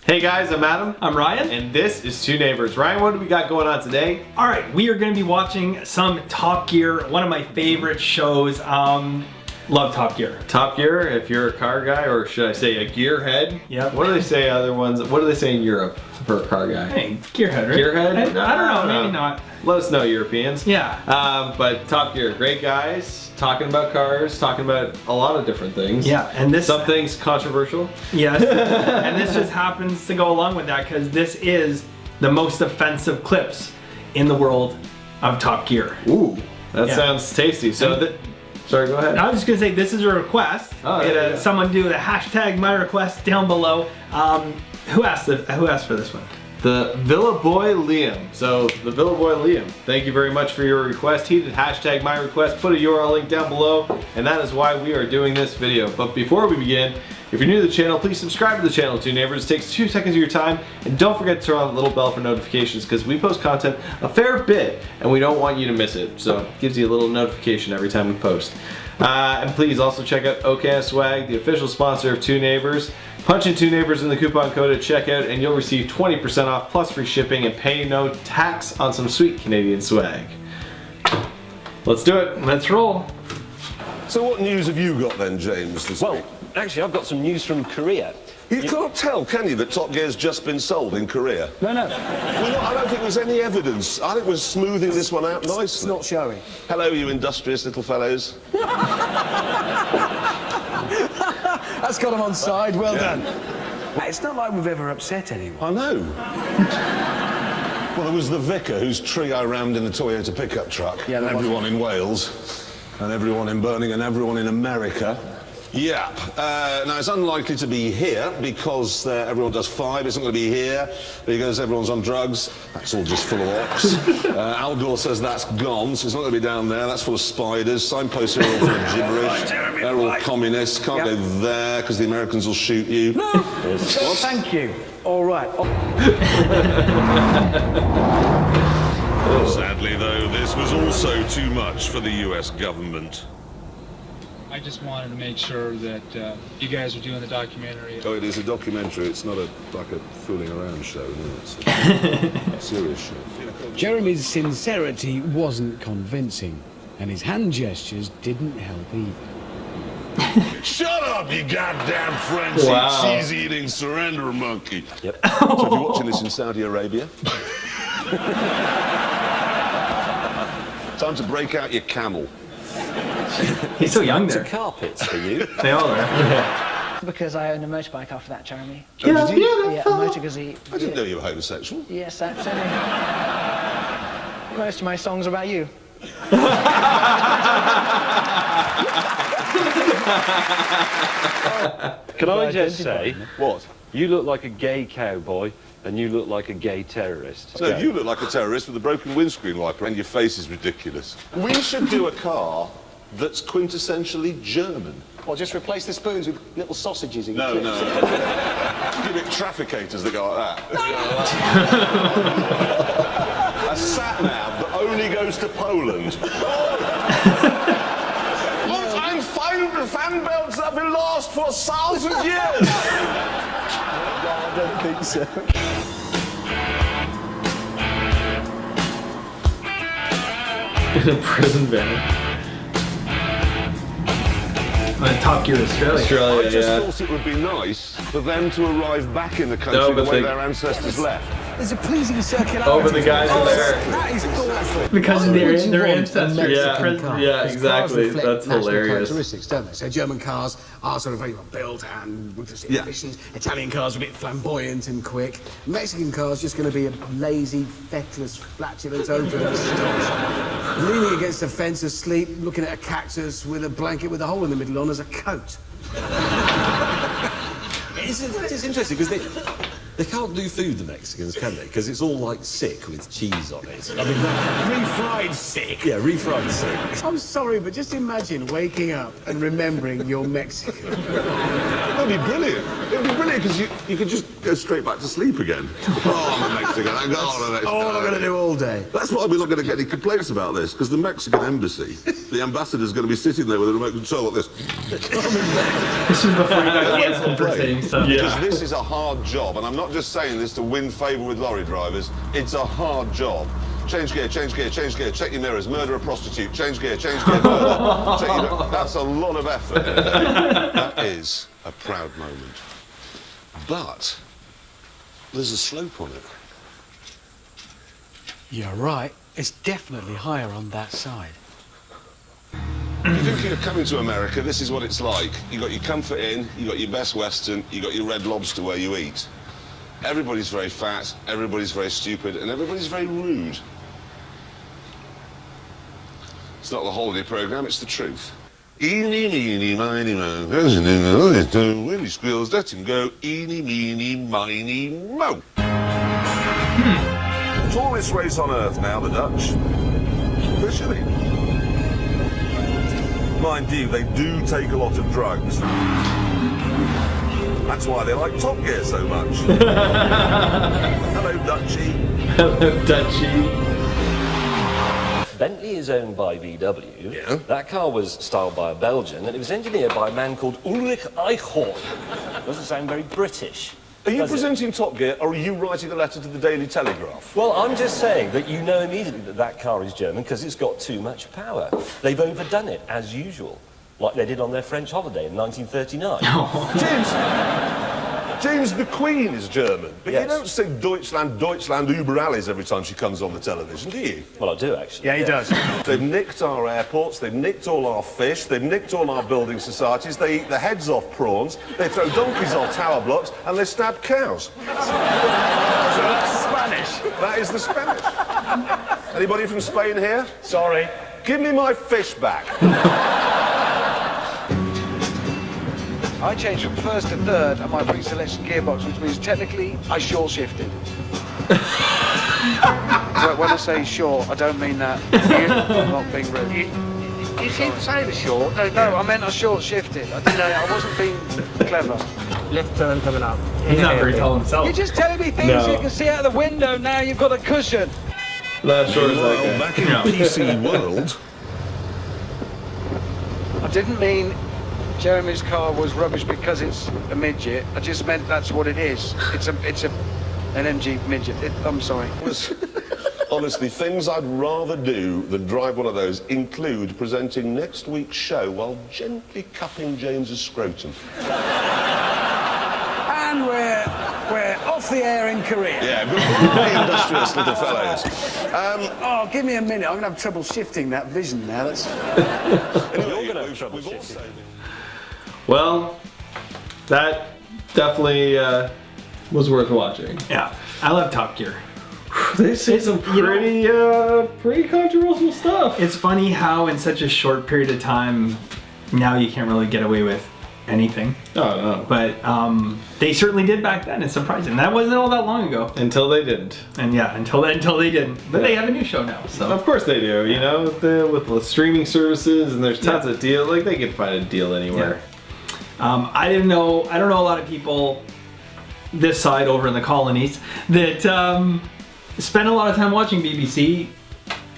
Hey guys, I'm Adam. I'm Ryan. And this is Two Neighbors. Ryan, what do we got going on today? All right, we are going to be watching some Top Gear, one of my favorite shows. Love Top Gear. Top Gear, if you're a car guy, or should I say a gearhead? Yep. What do they say other ones? What do they say in Europe for a car guy? Hey, Gearhead, right? Gearhead? I don't know, maybe not. Let us know, Europeans. Yeah. But Top Gear, great guys, talking about cars, talking about a lot of different things. Yeah, and this... Some things controversial. Yes, and this just happens to go along with that because this is the most offensive clips in the world of Top Gear. Ooh, that Yeah. sounds tasty. So, sorry, go ahead. I was just gonna say this is a request. Oh, We had yeah. someone do the hashtag my request down below. Who asked for this one? The Villa Boy Liam. So the Villa Boy Liam, thank you very much for your request. He did hashtag my request, put a URL link down below, and that is why we are doing this video. But before we begin, if you're new to the channel, please subscribe to the channel, Two Neighbors. It takes 2 seconds of your time, and don't forget to turn on the little bell for notifications because we post content a fair bit, and we don't want you to miss it. So it gives you a little notification every time we post. And please also check out OCAN Swag, the official sponsor of Two Neighbors. Punch in Two Neighbors in the coupon code at checkout and you'll receive 20% off plus free shipping and pay no tax on some sweet Canadian swag. Let's do it. Let's roll. So what news have you got then, James, this Well, week? actually, I've got some news from Korea. You can't tell, can you, that Top Gear's just been sold in Korea? No. Well, I don't think there's any evidence. I think we're smoothing this one out nicely. It's not showing. Hello, you industrious little fellows. That's got him on side. Well done. Mate, it's not like we've ever upset anyone. I know. Well, there was the vicar whose tree I rammed in the Toyota pickup truck. Yeah, and that everyone in Wales, and everyone in Birmingham, and everyone in America. Yeah. Now, it's unlikely to be here because everyone does 5. It's not going to be here because everyone's on drugs. That's all just full of ox. Al Gore says that's gone, so it's not going to be down there. That's full of spiders. Signposts are all full of gibberish. They're all communists. Can't go there because the Americans will shoot you. No. Thank you. All right. Sadly, though, this was also too much for the US government. I just wanted to make sure that you guys are doing the documentary. Oh, it is a documentary. It's not like a fooling around show. No, it's a serious show. Jeremy's sincerity wasn't convincing, and his hand gestures didn't help either. Shut up, you goddamn Frenchy, Wow. cheese-eating surrender monkey. Yep. So if you're watching this in Saudi Arabia, time to break out your camel. He's so young To there. carpets for you. They all are. Because I owned a motorbike after that, Jeremy. Oh, did you? Yeah, a Motor Gazette. I didn't know you were homosexual. Yes, absolutely. Most of my songs are about you. Can I just say, What? you look like a gay cowboy and you look like a gay terrorist. No, you look like a terrorist with a broken windscreen wiper and your face is ridiculous. We should do a car that's quintessentially German. Well, just replace the spoons with little sausages in No. clips. Give it trafficators that go like that. A sat-nav that only goes to Poland. Look, I'm fine with the fan belts that will last for 1,000 years. I don't think so. In a prison van. Top Gear Australia. I Australia, just yeah. thought it would be nice for them to arrive back in the country No, but the way they- their ancestors left. There's a pleasing circularity. Oh, but the guys are there. That is thoughtful. Because Why their would you want a ancestors. Yeah, prison. car? yeah, Because exactly. cars reflect That's national hilarious. characteristics, don't they? So German cars are sort of very well built and with the efficient. Italian cars are a bit flamboyant and quick. Mexican cars just going to be a lazy, feckless, flatulent open leaning against a fence asleep, looking at a cactus with a blanket with a hole in the middle on as a coat. It's interesting because they can't do food, the Mexicans, can they? Because it's all like sick with cheese on it. I mean, Refried sick. yeah, refried sick. I'm sorry, but just imagine waking up and remembering you're Mexican. That would be brilliant. It would be brilliant because you could just go straight back to sleep again. Oh, I'm a Mexican. I go on a Mexican. All I'm going to do all day. That's why we're not going to get any complaints about this, because the Mexican embassy, the ambassador's going to be sitting there with a remote control like this. This was before you got cancelled for saying stuff. Because this is a hard job, and I'm not just saying this to win favour with lorry drivers. It's a hard job. Change gear, change gear, change gear, check your mirrors, murder a prostitute, change gear, murder. Check your, that's a lot of effort. That is a proud moment. But there's a slope on it. You're right. It's definitely higher on that side. If you think you're coming to America, this is what it's like. You got your Comfort Inn, you got your Best Western, you got your Red Lobster where you eat. Everybody's very fat, everybody's very stupid, and everybody's very rude. It's not the holiday programme, it's the truth. Eeny, meeny, miny, mo. Willie squeals, let him go. Eeny, meeny, miny, mo. Tallest race on earth now, the Dutch. Officially. Mind you, they do take a lot of drugs. That's why they like Top Gear so much. Hello, Dutchie. Hello, Dutchie. Bentley is owned by VW. Yeah. That car was styled by a Belgian, and it was engineered by a man called Ulrich Eichhorn. Doesn't sound very British. Are you presenting Top Gear, or are you writing a letter to the Daily Telegraph? Well, I'm just saying that you know immediately that that car is German because it's got too much power. They've overdone it, as usual, like they did on their French holiday in 1939. James, the Queen is German, but Yes. you don't say Deutschland, Deutschland, über alles every time she comes on the television, do you? Well, I do, actually. Yeah, he does. They've nicked our airports, they've nicked all our fish, they've nicked all our building societies, they eat the heads off prawns, they throw donkeys off tower blocks, and they stab cows. So that's Spanish. That is the Spanish. Anybody from Spain here? Sorry. Give me my fish back. I changed from first to third on my pre-selection gearbox, which means technically I short shifted. When I say short, I don't mean that. I'm not being rude. You keep saying the short, don't you? No, I meant I short shifted. I didn't. I wasn't being clever. Left turn coming up. He's not very tall himself. You're just telling me things you can see out of the window now. You've got a cushion. Not sure as Well, that back in PC world, I didn't mean Jeremy's car was rubbish because it's a midget. I just meant that's what it is. It's an MG midget. I'm sorry. honestly, things I'd rather do than drive one of those include presenting next week's show while gently cupping James's scrotum. And we're off the air in Korea. Yeah, really industrious little fellows. Oh, give me a minute. I'm going to have trouble shifting that vision now. That's... Anyway, You're going to have trouble shifting. Well, that definitely was worth watching. Yeah, I love Top Gear. They say some pretty controversial stuff. It's funny how in such a short period of time, now you can't really get away with anything. Oh, no. But they certainly did back then. It's surprising. That wasn't all that long ago. Until they didn't. And yeah, until they didn't. But they have a new show now, so. Of course they do, you know, with the streaming services, and there's tons of deals. Like, they can find a deal anywhere. Yeah. I don't know a lot of people this side over in the colonies that spend a lot of time watching BBC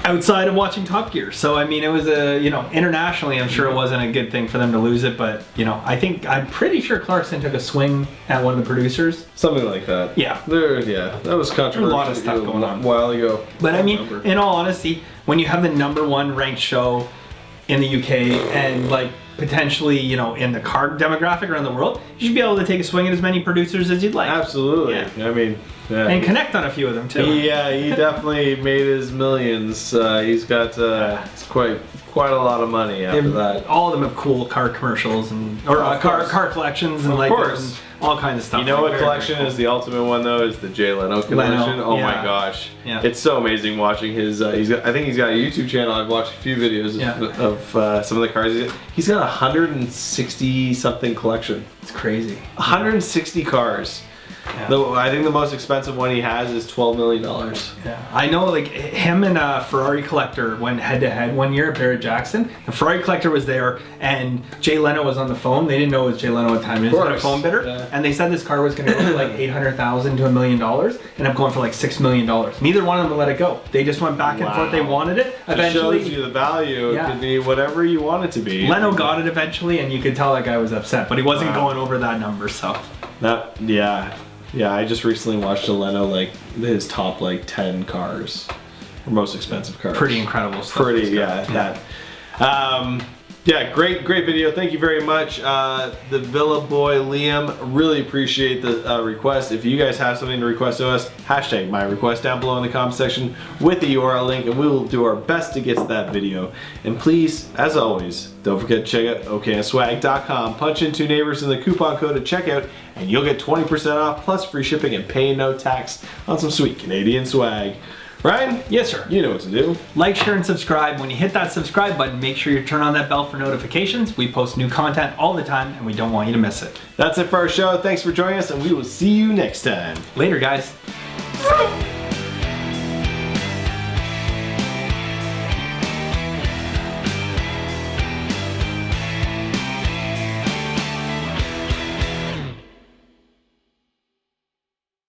outside of watching Top Gear. So I mean, it was internationally, I'm sure it wasn't a good thing for them to lose it, but I'm pretty sure Clarkson took a swing at one of the producers. Something like that. Yeah. That was controversial. A lot of stuff going on A while ago. But I mean, in all honesty, when you have the #1 ranked show in the UK and like potentially, in the car demographic around the world, you should be able to take a swing at as many producers as you'd like. Absolutely. Yeah. I mean, yeah, and connect on a few of them too. Yeah, he definitely made his millions. He's got quite a lot of money after that. All of them have cool car commercials or car collections and course. All kinds of stuff. You know what Very, collection very is the ultimate one though? Is the Jay Leno collection. Oh my gosh, it's so amazing watching his. I think he's got a YouTube channel. I've watched a few videos of some of the cars. He's got 160 something collection. It's crazy. 160 cars. I think the most expensive one he has is $12 million. Yeah. I know, like, him and Ferrari Collector went head to head one year at Barrett Jackson. The Ferrari Collector was there, and Jay Leno was on the phone. They didn't know it was Jay Leno at the time. He was on a phone bidder, and they said this car was going to go for like $800,000 to $1 million, and I'm going for like $6 million. Neither one of them let it go. They just went back and forth. They wanted it. Eventually, it shows you the value. It could be whatever you want it to be. Leno got it eventually, and you could tell that guy was upset, but he wasn't going over that number. So yeah, I just recently watched a Leno, like his top like 10 cars, or most expensive cars. Pretty incredible stuff. Yeah, great video. Thank you very much, the Villa Boy Liam. Really appreciate the request. If you guys have something to request to us, hashtag my request down below in the comment section with the URL link, and we will do our best to get to that video. And please, as always, don't forget to check out okanswag.com. Punch in 2 neighbors in the coupon code at checkout, and you'll get 20% off plus free shipping and pay no tax on some sweet Canadian swag. Ryan? Yes, sir. You know what to do. Like, share, and subscribe. When you hit that subscribe button, make sure you turn on that bell for notifications. We post new content all the time, and we don't want you to miss it. That's it for our show. Thanks for joining us, and we will see you next time. Later, guys.